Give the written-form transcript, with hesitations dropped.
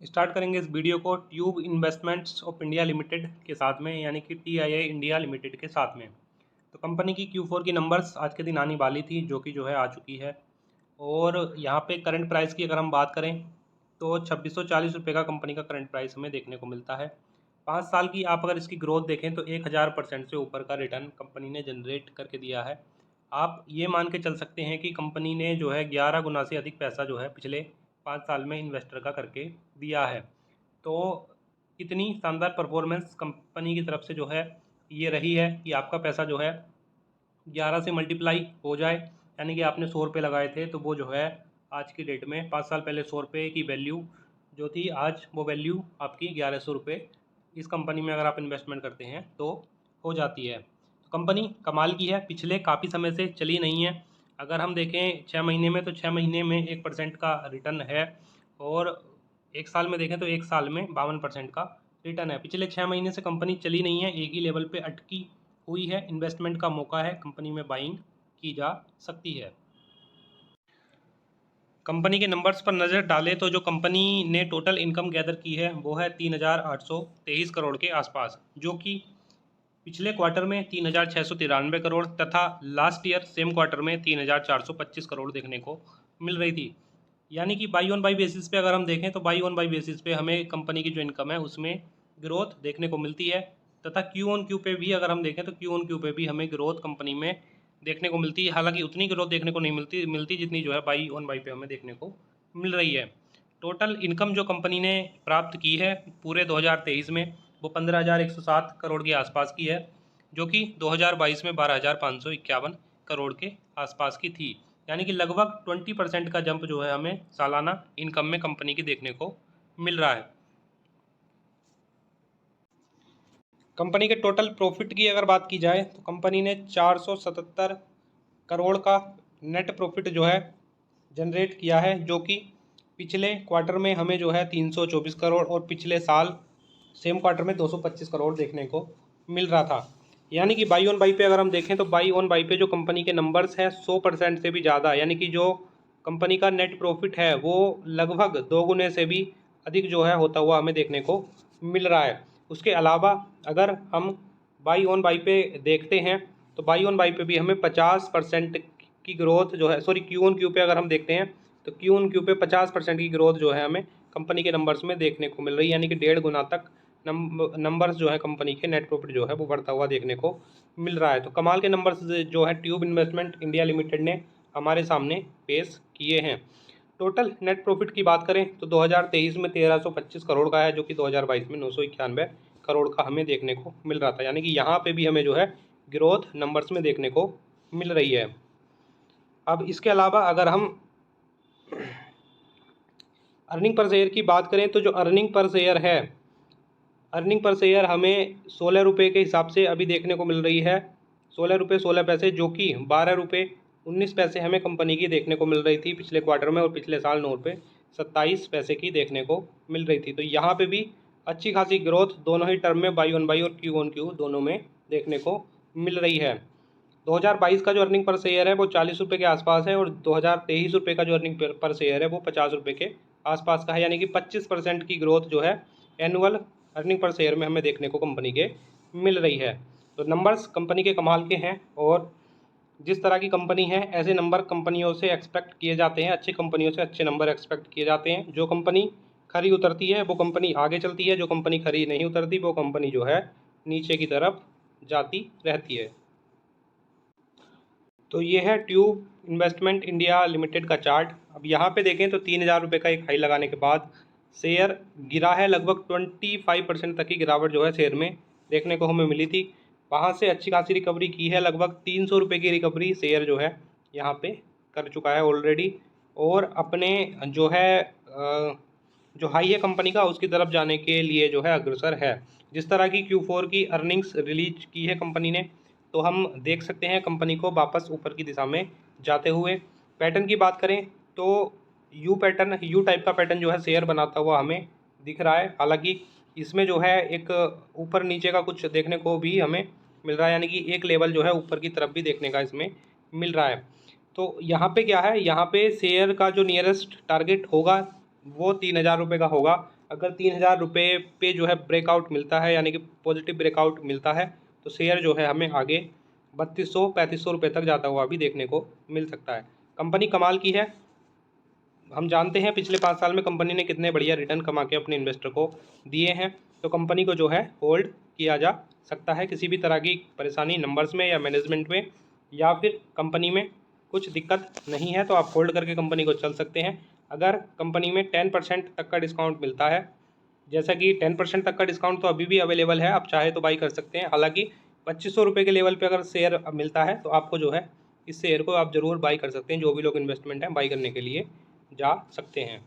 Start करेंगे इस video को tube investments of India limited के साथ में, यानी कि TII इंडिया लिमिटेड के साथ में। तो कंपनी की Q4 की नंबर्स आज के दिन आने वाली थी, जो कि आ चुकी है। और यहाँ पे करंट प्राइस की अगर हम बात करें तो 2640 रुपये का कंपनी का करंट प्राइस हमें देखने को मिलता है। 5 साल की आप अगर इसकी ग्रोथ देखें तो 1000% से ऊपर का रिटर्न कंपनी ने जनरेट करके दिया है। आप ये मान के चल सकते हैं कि कंपनी ने 11 गुना से अधिक पैसा पिछले 5 साल में इन्वेस्टर का करके दिया है। तो इतनी शानदार परफॉर्मेंस कंपनी की तरफ से ये रही है कि आपका पैसा 11 से मल्टीप्लाई हो जाए, यानी कि आपने 100 रुपये लगाए थे तो वो आज की डेट में 5 साल पहले 100 रुपये की वैल्यू जो थी, आज वो वैल्यू आपकी 1100 रुपये इस कंपनी में अगर आप इन्वेस्टमेंट करते हैं तो हो जाती है। तो कंपनी कमाल की है, पिछले काफ़ी समय से चली नहीं है। अगर हम देखें 6 महीने में तो 6 महीने में 1% का रिटर्न है, और 1 साल में देखें तो 1 साल में 52% का रिटर्न है। पिछले 6 महीने से कंपनी चली नहीं है, एक ही लेवल पे अटकी हुई है। इन्वेस्टमेंट का मौका है, कंपनी में बाइंग की जा सकती है। कंपनी के नंबर्स पर नज़र डालें तो जो कंपनी ने टोटल इनकम गैदर की है वो है 3823 करोड़ के आसपास, जो कि पिछले क्वार्टर में 3693 करोड़ तथा लास्ट ईयर सेम क्वार्टर में 3425 करोड़ देखने को मिल रही थी। यानी कि बाई ऑन बाई बेसिस पे अगर हम देखें तो बाई ऑन बाई बेसिस पे हमें कंपनी की जो इनकम है उसमें ग्रोथ देखने को मिलती है, तथा क्यू ऑन क्यू पे भी अगर हम देखें तो क्यू ऑन क्यू पे भी हमें ग्रोथ कंपनी में देखने को मिलती है। हालांकि उतनी ग्रोथ देखने को नहीं मिलती जितनी बाई ऑन बाई पे हमें देखने को मिल रही है। टोटल इनकम जो कंपनी ने प्राप्त की है पूरे 2023 में वो 15,107 करोड़ के आसपास की है, जो कि 2022 में 12,551 करोड़ के आसपास की थी। यानी कि लगभग 20% का जंप हमें सालाना इनकम में कंपनी की देखने को मिल रहा है। कंपनी के टोटल प्रॉफिट की अगर बात की जाए तो कंपनी ने 477 करोड़ का नेट प्रॉफिट जनरेट किया है, जो कि पिछले क्वार्टर में हमें 324 करोड़ और पिछले साल सेम क्वार्टर में 225 करोड़ देखने को मिल रहा था। यानी कि बाई ऑन बाई पे अगर हम देखें तो बाई ऑन बाई पे जो कंपनी के नंबर्स हैं 100% से भी ज़्यादा, यानी कि जो कंपनी का नेट प्रॉफिट है वो लगभग 2 गुने से भी अधिक होता हुआ हमें देखने को मिल रहा है। उसके अलावा अगर हम बाई ऑन बाई पे देखते हैं तो बाई ऑन बाई पे भी हमें 50% की growth sorry Q on Q पे अगर हम देखते हैं तो क्यू ऑन क्यू पे 50% की ग्रोथ हमें कंपनी के नंबर्स में देखने को मिल रही है। यानी कि 1.5 गुना तक नंबर्स कंपनी के नेट प्रॉफिट वो बढ़ता हुआ देखने को मिल रहा है। तो कमाल के numbers tube investment India limited ने हमारे सामने पेश किए हैं। टोटल नेट प्रॉफिट की बात करें तो 2023 में 1325 करोड़ का है, जो कि 2022 में 991 करोड़ का हमें देखने को मिल रहा था। यानी कि यहाँ पे भी हमें ग्रोथ नंबर्स में देखने को मिल रही है। अब इसके अलावा अगर हम अर्निंग पर शेयर की बात करें तो जो अर्निंग पर शेयर है, अर्निंग पर शेयर हमें 16 रुपये के हिसाब से अभी देखने को मिल रही है। 16 रुपये 16 पैसे, जो कि 12 रुपये 19 पैसे हमें कंपनी की देखने को मिल रही थी पिछले क्वार्टर में, और पिछले साल 9 रुपये 27 पैसे की देखने को मिल रही थी। तो यहाँ पे भी अच्छी खासी ग्रोथ दोनों ही टर्म में बाई ऑन बाई और क्यू ऑन क्यू दोनों में देखने को मिल रही है। 2022 का जो अर्निंग पर शेयर है वो 40 रुपये के आसपास है, और 2023 रुपये का जो अर्निंग पर शेयर है वो 50 रुपये के आसपास का है। यानी कि 25% की growth annual earning per share में हमें देखने को कंपनी के मिल रही है। तो नंबर्स कंपनी के कमाल के हैं, और जिस तरह की कंपनी है ऐसे नंबर कंपनियों से एक्सपेक्ट किए जाते हैं। अच्छी कंपनियों से अच्छे नंबर एक्सपेक्ट किए जाते हैं। जो कंपनी खरी उतरती है वो कंपनी आगे चलती है, जो कंपनी खरी नहीं उतरती वो कंपनी नीचे की तरफ जाती रहती है। तो ये है ट्यूब इन्वेस्टमेंट इंडिया लिमिटेड का चार्ट। अब यहाँ पे देखें तो 3000 रुपये का एक हाई लगाने के बाद शेयर गिरा है। लगभग 25% तक की गिरावट शेयर में देखने को हमें मिली थी। वहाँ से अच्छी खासी रिकवरी की है, लगभग 300 रुपये की रिकवरी शेयर यहाँ पे कर चुका है ऑलरेडी, और अपने जो हाई है कंपनी का उसकी तरफ जाने के लिए अग्रसर है। जिस तरह की Q4 की अर्निंग्स रिलीज की है कंपनी ने, तो हम देख सकते हैं कंपनी को वापस ऊपर की दिशा में जाते हुए। पैटर्न की बात करें तो यू टाइप का पैटर्न शेयर बनाता हुआ हमें दिख रहा है। हालांकि इसमें एक ऊपर नीचे का कुछ देखने को भी हमें मिल रहा है, यानी कि एक लेवल ऊपर की तरफ भी देखने का इसमें मिल रहा है। तो यहाँ पे क्या है, यहाँ पे शेयर का जो नियरेस्ट टारगेट होगा वो 3,000 रुपये का होगा। अगर 3,000 रुपये पे जो है ब्रेकआउट मिलता है, यानी कि पॉजिटिव ब्रेकआउट मिलता है, तो शेयर जो है हमें आगे 3200-3500 रुपये तक जाता हुआ भी देखने को मिल सकता है। कंपनी कमाल की है, हम जानते हैं पिछले 5 साल में कंपनी ने कितने बढ़िया रिटर्न कमा के अपने इन्वेस्टर को दिए हैं। तो कंपनी को जो है होल्ड किया जा सकता है। किसी भी तरह की परेशानी नंबर्स में या मैनेजमेंट में या फिर कंपनी में कुछ दिक्कत नहीं है, तो आप होल्ड करके कंपनी को चल सकते हैं। अगर कंपनी में 10% तक का डिस्काउंट मिलता है, जैसा कि 10% तक का डिस्काउंट तो अभी भी अवेलेबल है, आप चाहे तो बाई कर सकते हैं। हालांकि 2500 रुपये के लेवल पे अगर शेयर मिलता है तो आपको जो है इस शेयर को आप ज़रूर बाई कर सकते हैं। जो भी लोग इन्वेस्टमेंट है बाई करने के लिए जा सकते हैं।